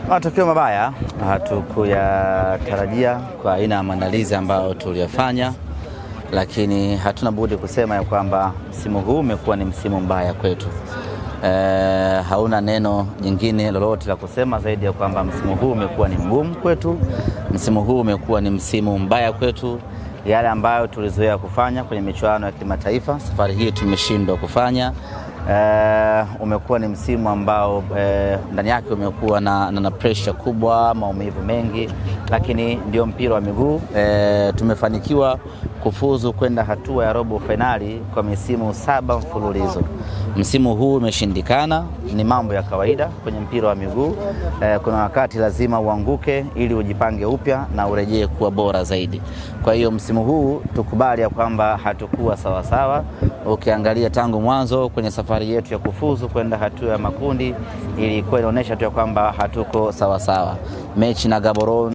Matokeo mabaya hatukuyatarajia kwa aina ya maandalizi ambayo tuliyafanya, lakini hatuna budi kusema ya kwamba msimu huu umekuwa ni msimu mbaya kwetu. Hauna neno jingine lolote la kusema zaidi ya kwamba msimu huu umekuwa ni mgumu kwetu. Msimu huu umekuwa ni msimu mbaya kwetu. Yale ambayo tulizoea kufanya kwenye michuano ya kimataifa, safari hii tumeshindwa kufanya. Umekuwa ni msimu ambao ndani yake umekuwa na pressure kubwa, maumivu mengi, lakini ndio mpira wa miguu. Tumefanikiwa kufuzu kwenda hatua ya robo finali kwa misimu 7 mfululizo. Msimu huu umeshindikana, ni mambo ya kawaida kwenye mpira wa miguu. Kuna wakati lazima uanguke ili ujipange upya na urejee kuwa bora zaidi. Kwa hiyo msimu huu tukubali ya kwamba hatukuwa sawa sawa. Ukiangalia tangu mwanzo kwenye safari yetu ya kufuzu kwenda hatua ya makundi, ilikuwa inaonyesha tu ya kwamba hatuko sawa sawa. Mechi na Gaborone